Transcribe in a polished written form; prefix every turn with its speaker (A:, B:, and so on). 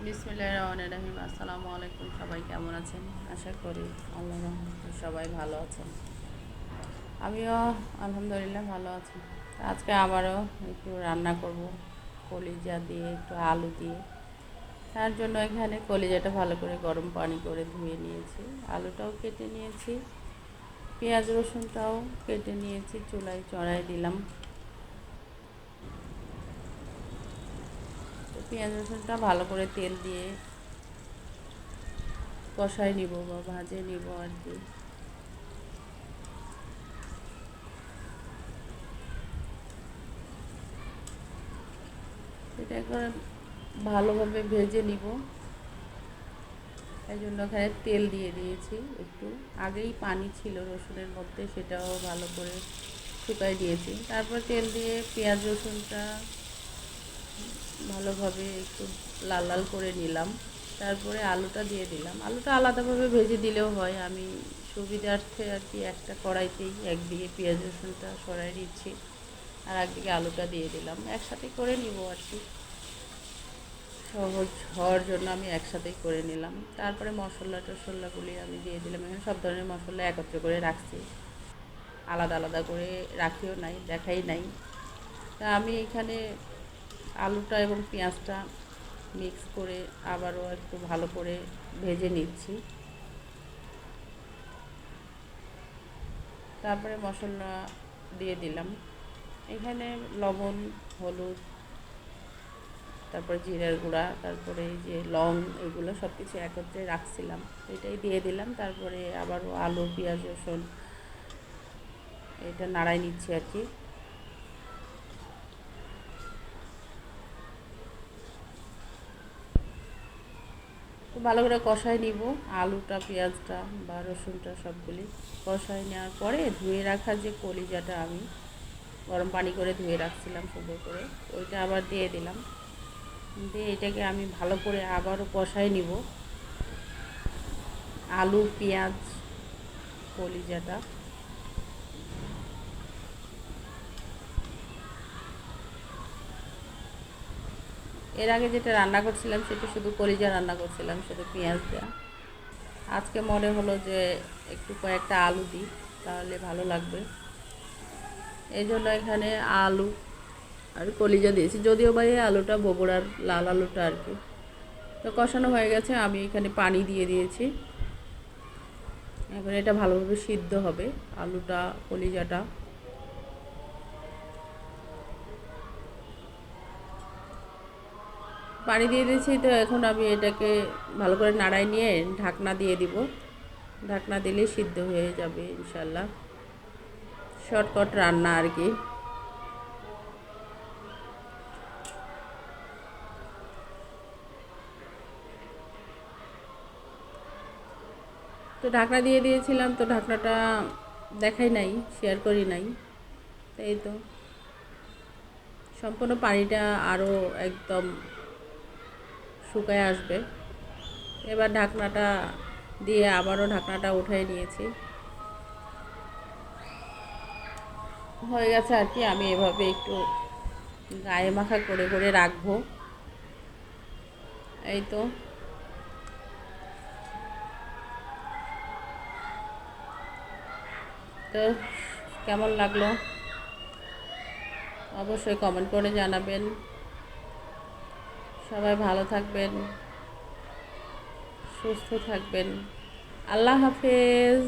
A: বিসমিল্লাহির রহমানির রহিম। আসসালামু আলাইকুম। সবাই কেমন আছেন? আশা করি আল্লাহর রহমতে সবাই ভালো আছেন। আমিও আলহামদুলিল্লাহ ভালো আছি। আজকে আবারও একটু রান্না করব কলিজা দিয়ে, একটু আলু দিয়ে। তার জন্য এখানে কলিজাটা ভালো করে গরম পানি করে ধুয়ে নিয়েছি, আলুটাও কেটে নিয়েছি, পেঁয়াজ রসুনটাও কেটে নিয়েছি, চুলায় চড়াই দিলাম। তো পেঁয়াজ রসুনটা ভালো করে তেল দিয়ে কষায় নিব বা ভাজে নিব আর কি। এটা করে ভালোভাবে ভেজে নিব। এই জন্য এখানে তেল দিয়ে দিয়েছি একটু, আগেই পানি ছিল রসুনের মধ্যে, সেটাও ভালো করে শুকাই দিয়েছি। তারপর তেল দিয়ে পেঁয়াজ রসুনটা ভালোভাবে একটু লাল লাল করে নিলাম। তারপরে আলুটা দিয়ে দিলাম। আলুটা আলাদাভাবে ভেজে দিলেও হয়, আমি সুবিধার্থে আর কি একটা কড়াইতেই একদিকে পেঁয়াজ রসুনটা সরাই দিচ্ছি আর একদিকে আলুটা দিয়ে দিলাম, একসাথে করে নিব আর কি। সহজ হওয়ার জন্য আমি একসাথেই করে নিলাম। তারপরে টশলাগুলি আমি দিয়ে দিলাম। এখানে সব ধরনের মশলা একত্রে করে রাখছি, আলাদা আলাদা করে রাখিও নাই, দেখাই নাই। তা আমি এখানে আলুটা এবং পেঁয়াজটা মিক্স করে আবারও একটু ভালো করে ভেজে নিচ্ছি। তারপরে মশলা দিয়ে দিলাম। এখানে লবণ, হলুদ, তারপরে জিরার গুঁড়া, তারপরে এই যে লং, এগুলো সব কিছু একত্রে রাখছিলাম, এটাই দিয়ে দিলাম। তারপরে আবারও আলু, পেঁয়াজ, রসুন এটা নাড়াই নিচ্ছি আর কি। তো ভালো করে কষাই নিব আলুটা, পেঁয়াজটা বা রসুনটা সবগুলি কষাই নেওয়ার পরে ধুয়ে রাখা যে কলিজাটা আমি গরম পানি করে ধুয়ে রাখছিলাম সুন্দর করে, ওইটা আবার দিয়ে দিলাম। দিয়ে এটাকে আমি ভালো করে আবারও কষাই নিব, আলু, পেঁয়াজ, কলিজাটা। এর আগে যেটা রান্না করছিলাম সেটা শুধু কলিজা রান্না করছিলাম, শুধু পেঁয়াজ দেওয়া। আজকে মনে হলো যে একটু কয়েকটা আলু দিই, তাহলে ভালো লাগবে। এই জন্য এখানে আলু আর কলিজা দিয়েছি, যদিও বা এই আলুটা বগুড়ার লাল আলুটা আর কি। তো কষানো হয়ে গেছে, আমি এখানে পানি দিয়ে দিয়েছি। এবার এটা ভালোভাবে সিদ্ধ হবে, আলুটা, কলিজাটা। পানি দিয়ে দিয়েছি, তো এখন আমি এটাকে ভালো করে নাড়াই নিয়ে ঢাকনা দিয়ে দিব। ঢাকনা দিলেই সিদ্ধ হয়ে যাবে ইনশাল্লাহ। শর্টকাট রান্না আর কি। তো ঢাকনা দিয়ে দিয়েছিলাম, তো ঢাকনাটা দেখাই নাই, শেয়ার করি নাই। এই তো সম্পূর্ণ পানিটা আরও একদম শুকায় আসবে। এবার ঢাকনাটা দিয়ে আবারও ঢাকনাটা উঠাই নিয়েছি, হয়ে গেছে আর কি। আমি এভাবে একটু গায়ে মাখা করে করে রাখবো। এই তো তো কেমন লাগলো অবশ্যই কমেন্ট করে জানাবেন। সবাই ভালো থাকবেন, সুস্থ থাকবেন। আল্লাহ হাফেজ।